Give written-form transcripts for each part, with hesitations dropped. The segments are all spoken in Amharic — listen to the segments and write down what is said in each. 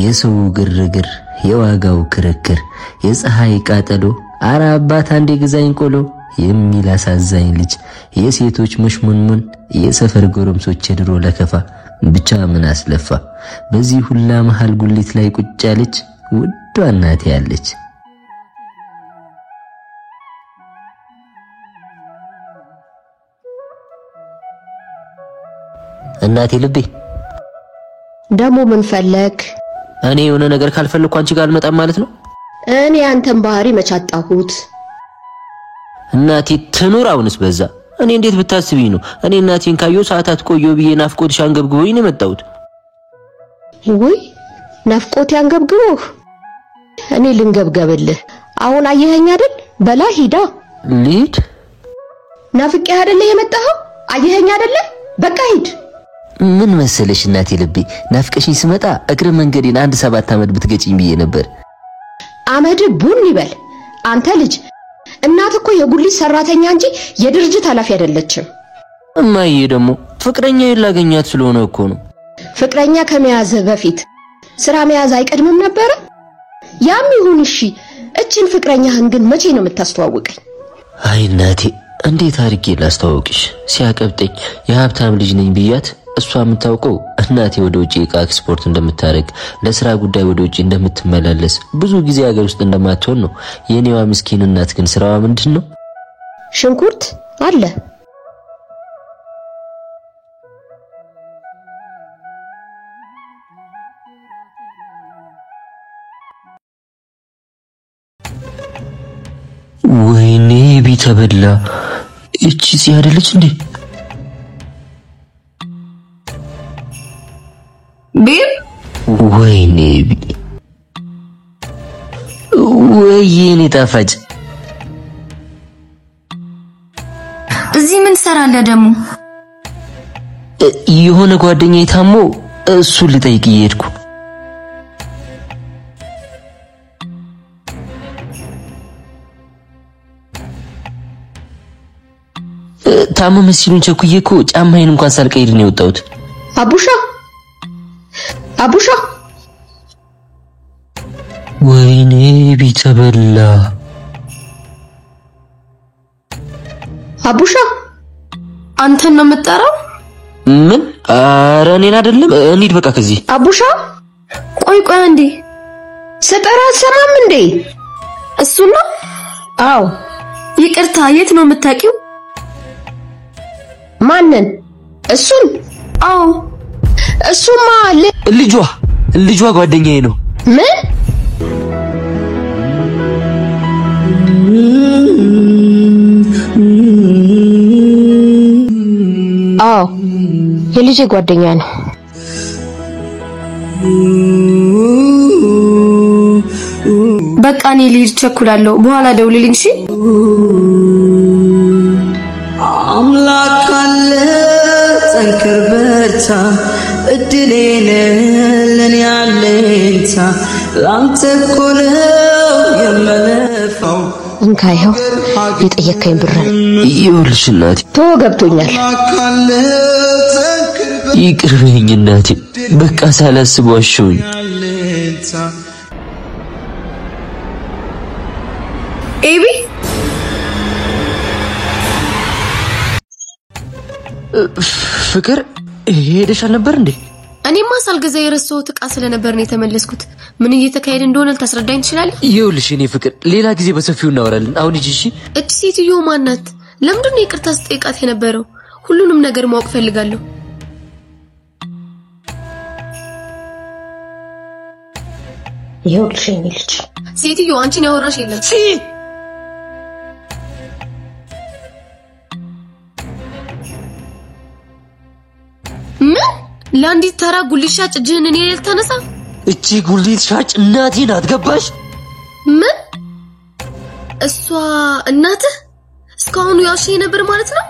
የሰው ግርግር የዋጋው ክርክር የፀሐይ ቃጠሎ አራ አባት አንዴ ግዛኝ ቆሎ የሚል አሳዛኝ ልጅ የሴቶች መሽሙንሙን የሰፈር ጎረምሶች ድሮ ለከፋ ብቻ ምን አስለፋ በዚህ ሁላ መሃል ጉሊት ላይ ቁጭ ያለች ውዷ እናቴ ያለች እናቴ ልቤ ደሞ ምን ፈለክ? እኔ የሆነ ነገር ካልፈለኩ አንቺ ጋር አልመጣም ማለት ነው? እኔ አንተን ባህሪ መቻጣሁት እናቴ ትኑር አሁንስ በዛ እኔ እንዴት ብታስቢኝ ነው እኔ እናቴን ካየው ሰዓታት ቆየው ብዬ ናፍቆትሽ አንገብግቦኝ ነው መጣሁት ወይ ናፍቆት ያንገብግቦህ እኔ ልንገብገብልህ አሁን አየኸኝ አይደል በላ ሂዳ ልሂድ ናፍቄ አይደል የመጣኸው አየኸኝ አይደል በቃ ሂድ ምን መሰለሽ እናቴ ልቤ ናፍቀሽኝ ስመጣ እግረ መንገዴን 7 አመት ብትገጪኝ ብዬ ነበር አመድ ቡን ይበል አንተ ልጅ እናት እኮ የጉሊት ሰራተኛ እንጂ የድርጅት ኃላፊ አይደለችም እማዬ ደግሞ ፍቅረኛ ይላገኛት ስለሆነ እኮ ነው ፍቅረኛ ከመያዝ በፊት ስራ መያዝ አይቀድምም ነበር ያም ይሁን እሺ እቺን ፍቅረኛህን ግን መቼ ነው የምታስተዋውቀኝ አይ እናቴ እንዴት አድርጌ ላስተዋውቅሽ ሲያቀብጠኝ የሀብታም ልጅ ነኝ ብያት እሷ የምታውቀው እናቴ ወደ ውጪ ዕቃ ኤክስፖርት እንደምታረግ ለስራ ጉዳይ ወደ ውጪ እንደምትመላለስ ብዙ ጊዜ ሀገር ውስጥ እንደማትሆን ነው የኔዋ ምስኪን እናት ግን ስራዋ ምንድነው ሽንኩርት አለ ወይኔ ቢተበላ እቺ ሲያደለች እንዴ ቤብ ወይኔ ወይኔ ጣፋጭ እዚህ ምን ሰራለ ደሞ የሆነ ጓደኛዬ ታሞ እሱ ልጠይቅ ይሄድኩ ታሞ መስሉኝ ቸኩዬ እኮ ጫማዬን እንኳን ሳልቀይር ነው የወጣሁት አቡሻ ወይኔ ቢተበላ አቡሻ አንተን ነው የምትጠራው ምን ኧረ እኔን አይደለም እንሂድ በቃ ከዚህ አቡሻ ቆይ እንዴ ስጠራ ሰማም እንዴ እሱ ነው አው ይቅርታ የት ነው የምታቂው ማንን እሱን አው እሱማ ልጇ ጓደኛዬ ነው ምን አው የልጄ ጓደኛ ነው በቃ እኔ ልሂድ ቸኩላለሁ በኋላ ደውልልኝ እሺ አምላክ አለ ጠንክር በርታ እድሌን ለኔ ያለኝታ ላንተ እኮ ነው የምለፋው እንካየው የጠየከኝ ብር ይኸውልሽ እናቴ ገብቶኛል ይቅር በይኝ እናቴ በቃ ሳላስበው አሸውኝ ኤቢ ፍቅር ሄደሻል ነበር እንዴ እኔማ ሳልገዛ የረሳሁት ዕቃ ስለነበር ነው የተመለስኩት ምን እየተካሄደ እንደሆነ ልታስረዳኝ ትችላለህ ይኸውልሽ እኔ ፍቅር ሌላ ጊዜ በሰፊው እናወራለን አሁን እሺ እቺ ሴትዮ ማናት ለምንድን ነው ይቅርታ ስጠይቃት የነበረው ሁሉንም ነገር ማወቅ ፈልጋለሁ ይኸውልሽ እኔ ልጅ ሴትዮ አንቺን ያወራሽ የለም ምን ለአንዲት ተራ ጉሊት ሻጭ እጅህን እኔ ልታነሳ እቺ ጉሊት ሻጭ እናቴ ናት ገባሽ ምን እሷ እናትህ እስካሁን ያውሽ ነበር ማለት ነው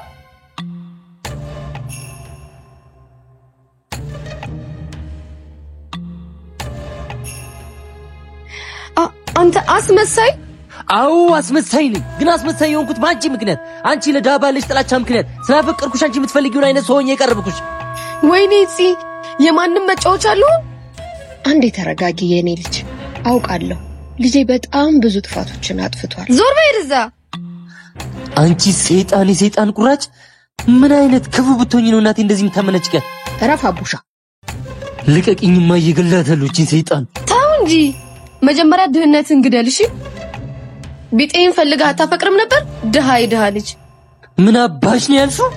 አንተ አስመሳይ አው አስመሳይ ነኝ ግን አስመሳይ የሆንኩት ባንቺ ምክንያት አንቺ ለዳባለሽ ጥላቻ ምክንያት ስላፈቀርኩሽ አንቺ የምትፈልጊውን አይነት ሰው ሆኜ የቀረብኩሽ ወይኔ እዚህ የማንም መጫወቻ አሉ አንዴ ተረጋጊ የኔ ልጅ። አውቃለሁ ልጄ በጣም ብዙ ጥፋቶችን አጥፍቷል። ዞር በይ እዛ። አንቺ ሰይጣን ቁራጭ! ምን አይነት ክፉ ብትሆኚ ነው እናቴ እንደዚህ የምታመነጭቀ? እረፍ አቡሻ። ልቀቂኝማ እየገላታለሁ እቺን ሰይጣን። ተው እንጂ መጀመሪያ ድህነትን ግደል እሺ። ቢጤን ፈልጋ አታፈቅርም ነበር? ድሃ ልጅ። ምን አባሽ ነው ያልሽው?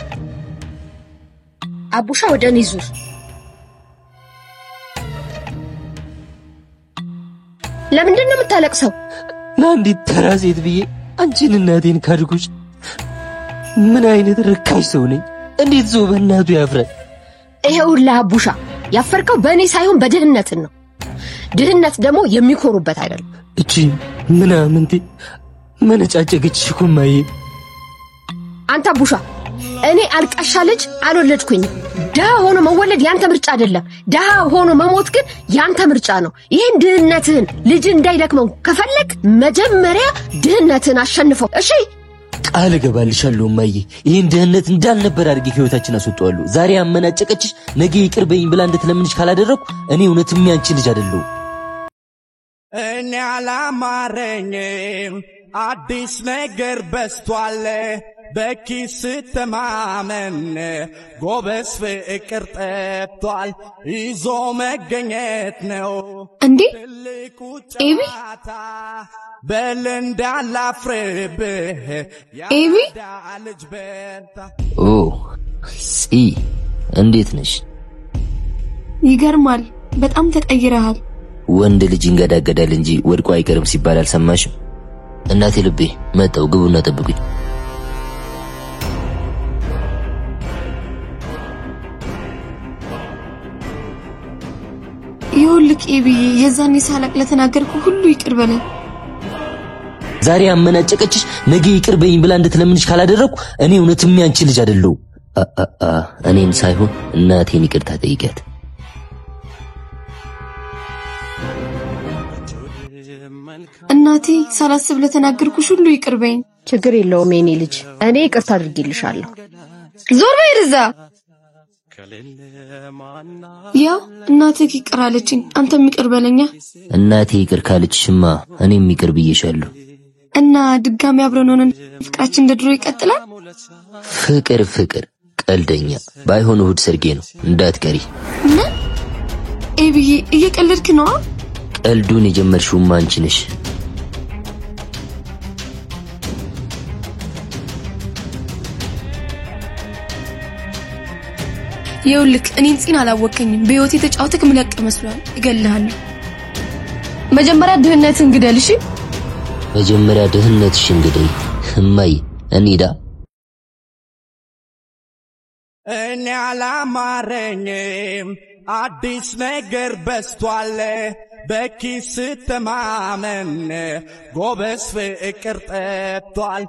አቡሻ ወደ እኔ ዙር። ለምንድን ነው የምታለቅሰው? ለአንዲት ተራ ሴት ብዬ አንቺን እናቴን ካድኩሽ። ምን አይነት ርካሽ ሰው ነኝ? እንዴት ሰው በእናቱ ያፍራል? ይሄውልህ አቡሻ፣ ያፈርከው በእኔ ሳይሆን በድህነትን ነው። ድህነት ደግሞ የሚኮሩበት አይደለም። እቺ ምናምንቴ መነጫጨቅሽ እኮ እማዬ። አንተ አቡሻ፣ እኔ አልቃሻ ልጅ አልወለድኩኝም። ደሃ ሆኖ መወለድ ያንተ ምርጫ አይደለም። ደሃ ሆኖ መሞት ግን ያንተ ምርጫ ነው። ይሄን ድህነትን ልጅ እንዳይደክመው ከፈለክ መጀመሪያ ድህነትን አሸንፈው እሺ። ቃል እገባልሻለሁ እማዬ፣ ይሄን ድህነት እንዳልነበር አድርጌ ከህይወታችን አስወጣዋለሁ። ዛሬ አመናጨቀችሽ፣ ነገ ይቅር በይኝ ብላ እንድትለምንሽ ካላደረኩ እኔ እውነትም ያንቺ ልጅ አይደለሁ። እኔ አላማረኝም፣ አዲስ ነገር በስቷል። በኪስ ተማመን ጎበስ ፍቅር ጠፍቷል። ይዞ መገኘት ነው እንዴ ኤቢ በል እንዳላፍርብህ ኤቢ። ኦ ሲ እንዴት ነሽ? ይገርማል፣ በጣም ተቀይረሃል። ወንድ ልጅ እንገዳገዳል እንጂ ወድቆ አይቀርም ሲባል አልሰማሽም? እናቴ ልቤ መጣው፣ ግቡና ጠብቁኝ። ይኸውልህ ኤቢዬ፣ የዛኔ ሳላቅ ለተናገርኩ ሁሉ ይቅር በለኝ። ዛሬ አመናጨቀችሽ፣ ነገ ይቅር በይኝ ብላ እንድትለምንሽ ካላደረኩ እኔ እውነትም ያንቺ ልጅ አይደለሁ። እኔን ሳይሆን እናቴን ይቅርታ ጠይቂያት። እናቴ ሳላስብ ለተናገርኩሽ ሁሉ ይቅር በይኝ። ችግር የለውም የኔ ልጅ፣ እኔ ይቅርታ አድርጌልሻለሁ። ዞር በይ እዛ። ያው እናቴ ይቅር አለችኝ፣ አንተም ይቅር በለኛ። እናቴ ይቅር ካለችሽማ እኔም ይቅር ብዬሻለሁ። እና ድጋሚ አብረን ሆነን ፍቅራችን እንደድሮ ይቀጥላል። ፍቅር ቀልደኛ ባይሆን እሑድ ሰርጌ ነው እንዳትቀሪ። ምን ኤቢዬ፣ እየቀለድክ ነው? ቀልዱን የጀመርሽውማ አንቺ ነሽ። ይኸውልህ እኔን ፂን አላወቀኝም። በህይወቴ ተጫውተክ ምለቅ መስሏል። እገልሃለሁ። መጀመሪያ ድህነትን ግደል እሺ። መጀመሪያ ድህነትሽን ግደይ እማዬ። እንሂዳ። እኔ አላማረኝም፣ አዲስ ነገር በስቷል። በኪስ ተማመን ጎበስ ፍቅር ጠፍቷል።